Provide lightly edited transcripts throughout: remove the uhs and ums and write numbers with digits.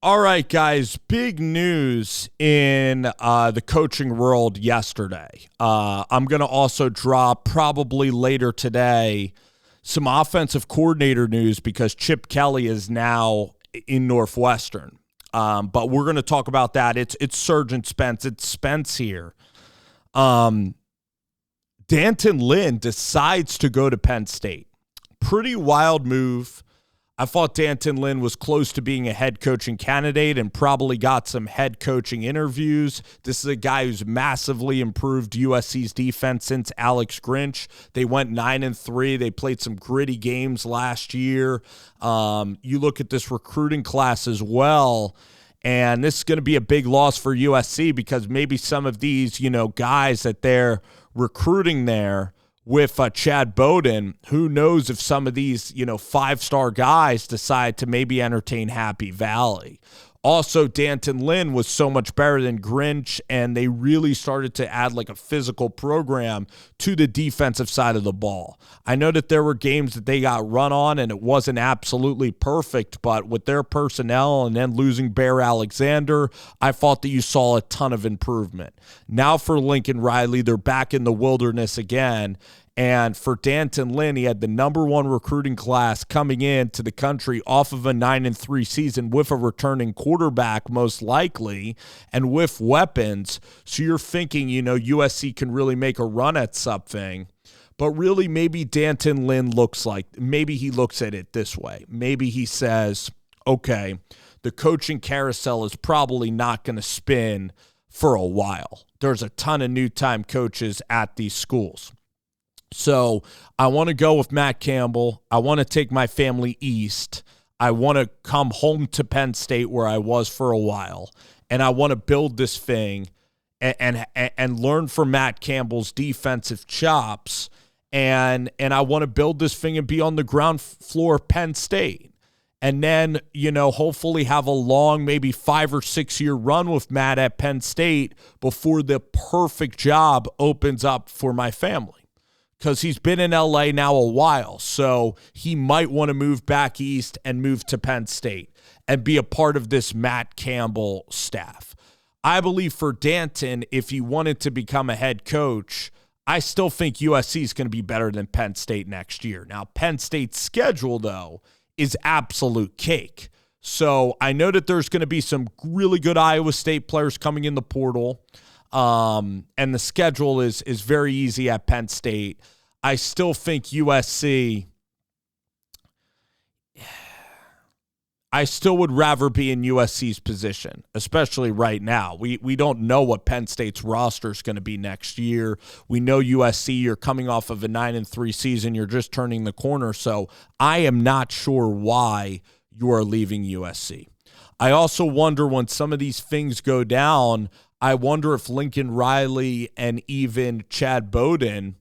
All right, guys, big news in the coaching world yesterday. I'm going to also drop probably later today some offensive coordinator news because Chip Kelly is now in Northwestern. But we're going to talk about that. It's Sergeant Spence. It's Spence here. Danton Lynn decides to go to Penn State. Pretty wild move. I thought Danton Lynn was close to being a head coaching candidate and probably got some head coaching interviews. This is a guy who's massively improved USC's defense since Alex Grinch. They went 9-3. They played some gritty games last year. You look at this recruiting class as well, and this is going to be a big loss for USC because maybe some of these, guys that they're recruiting there with Chad Bowden, who knows if some of these, five-star guys decide to maybe entertain Happy Valley. Also, Danton Lynn was so much better than Grinch, and they really started to add like a physical program to the defensive side of the ball. I know that there were games that they got run on, and it wasn't absolutely perfect, but with their personnel and then losing Bear Alexander, I thought that you saw a ton of improvement. Now for Lincoln Riley, they're back in the wilderness again. And for Danton Lynn, he had the number one recruiting class coming into the country off of a 9-3 season with a returning quarterback, most likely, and with weapons. So you're thinking, USC can really make a run at something. But really, maybe Danton Lynn maybe he looks at it this way. Maybe he says, okay, the coaching carousel is probably not going to spin for a while. There's a ton of new-time coaches at these schools. So I want to go with Matt Campbell. I want to take my family east. I want to come home to Penn State where I was for a while. And I want to build this thing and learn from Matt Campbell's defensive chops. And I want to build this thing and be on the ground floor of Penn State. And then, hopefully have a long, maybe 5 or 6 year run with Matt at Penn State before the perfect job opens up for my family. Because he's been in LA now a while, so he might want to move back east and move to Penn State and be a part of this Matt Campbell staff. I believe for Danton, if he wanted to become a head coach, I still think USC is going to be better than Penn State next year. Now, Penn State's schedule, though, is absolute cake. So I know that there's going to be some really good Iowa State players coming in the portal. And the schedule is very easy at Penn State. I still think USC, I still would rather be in USC's position, especially right now. We don't know what Penn State's roster is going to be next year. We know USC, you're coming off of a 9-3 season. You're just turning the corner. So I am not sure why you are leaving USC. I also wonder when some of these things go down, I wonder if Lincoln Riley and even Chad Bowden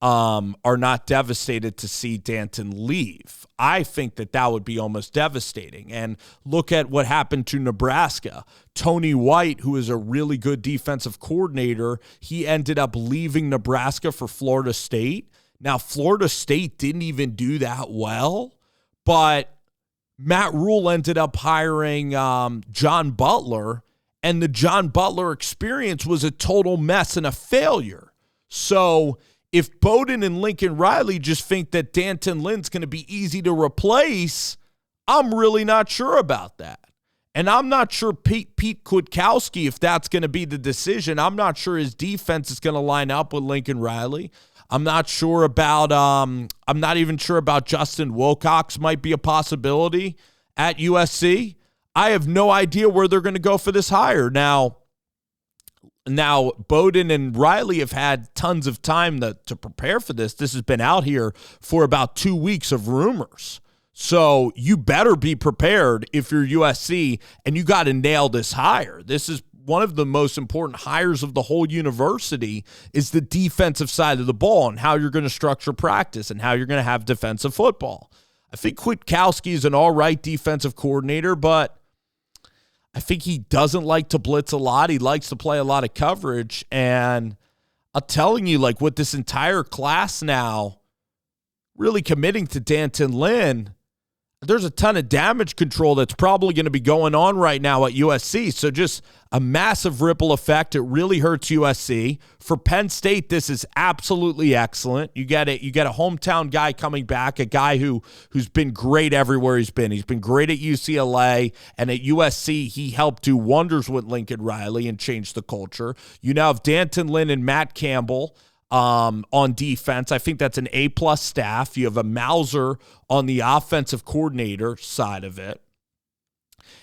are not devastated to see Danton leave. I think that would be almost devastating. And look at what happened to Nebraska. Tony White, who is a really good defensive coordinator, he ended up leaving Nebraska for Florida State. Now, Florida State didn't even do that well, but Matt Rule ended up hiring John Butler, and the John Butler experience was a total mess and a failure. So if Bowden and Lincoln Riley just think that Danton Lynn's going to be easy to replace, I'm really not sure about that. And I'm not sure Pete Kwiatkowski, if that's going to be the decision. I'm not sure his defense is going to line up with Lincoln Riley. I'm not sure about I'm not even sure about Justin Wilcox might be a possibility at USC. I have no idea where they're going to go for this hire. Now Bowden and Riley have had tons of time to prepare for this. This has been out here for about 2 weeks of rumors. So you better be prepared if you're USC, and you got to nail this hire. This is one of the most important hires of the whole university, is the defensive side of the ball and how you're going to structure practice and how you're going to have defensive football. I think Kwiatkowski is an all right defensive coordinator, but I think he doesn't like to blitz a lot. He likes to play a lot of coverage. And I'm telling you, like, with this entire class now really committing to Danton Lynn, there's a ton of damage control that's probably going to be going on right now at USC. So just a massive ripple effect. It really hurts USC. For Penn State, this is absolutely excellent. You get a hometown guy coming back, a guy who's been great everywhere he's been. He's been great at UCLA, and at USC, he helped do wonders with Lincoln Riley and change the culture. You now have Danton Lynn and Matt Campbell on defense. I think that's an A-plus staff. You have a Mauser on the offensive coordinator side of it.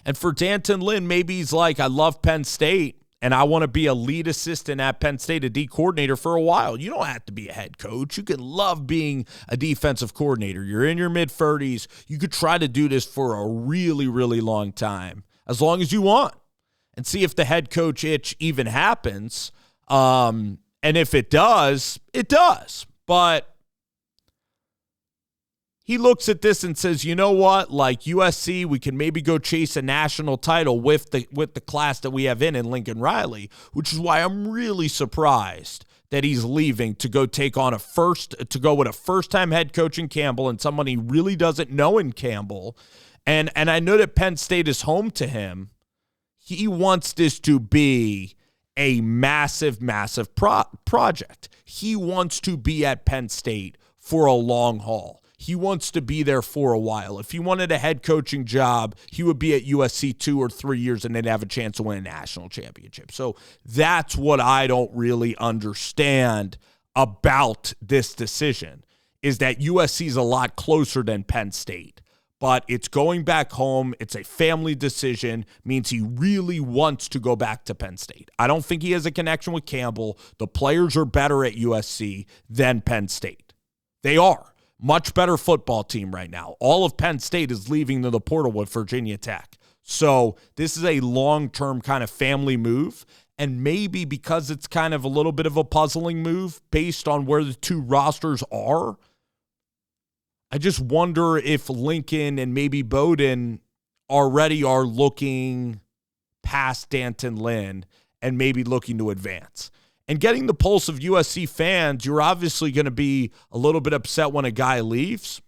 And for Danton Lynn, maybe he's like, I love Penn State, and I want to be a lead assistant at Penn State, a D coordinator for a while. You don't have to be a head coach. You can love being a defensive coordinator. You're in your mid-30s. You could try to do this for a really, really long time, as long as you want, and see if the head coach itch even happens. And if it does, it does. But he looks at this and says, you know what? Like USC, we can maybe go chase a national title with the class that we have in Lincoln Riley, which is why I'm really surprised that he's leaving to go take on with a first-time head coach in Campbell and someone he really doesn't know in Campbell. And I know that Penn State is home to him. He wants this to be a massive, massive project. He wants to be at Penn State for a long haul. He wants to be there for a while. If he wanted a head coaching job, he would be at USC 2 or 3 years and they'd have a chance to win a national championship. So that's what I don't really understand about this decision, is that USC is a lot closer than Penn State. But it's going back home. It's a family decision. Means he really wants to go back to Penn State. I don't think he has a connection with Campbell. The players are better at USC than Penn State. They are. Much better football team right now. All of Penn State is leaving to the portal with Virginia Tech. So this is a long-term kind of family move. And maybe because it's kind of a little bit of a puzzling move based on where the two rosters are, I just wonder if Lincoln and maybe Bowden already are looking past Danton Lynn and maybe looking to advance. And getting the pulse of USC fans, you're obviously going to be a little bit upset when a guy leaves.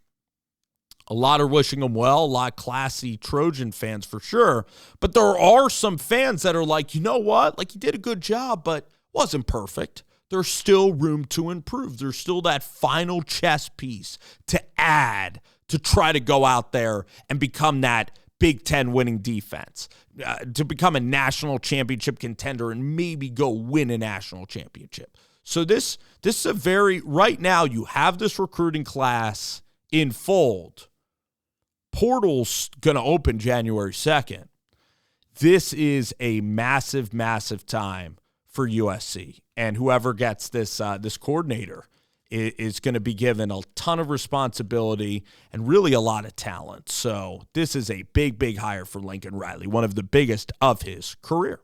A lot are wishing him well, a lot of classy Trojan fans for sure. But there are some fans that are like, you know what? Like, he did a good job, but wasn't perfect. There's still room to improve. There's still that final chess piece to add to try to go out there and become that Big Ten winning defense, to become a national championship contender and maybe go win a national championship. So this is a very, right now you have this recruiting class in fold. Portal's going to open January 2nd. This is a massive, massive time for USC. And whoever gets this coordinator is going to be given a ton of responsibility and really a lot of talent. So this is a big, big hire for Lincoln Riley, one of the biggest of his career.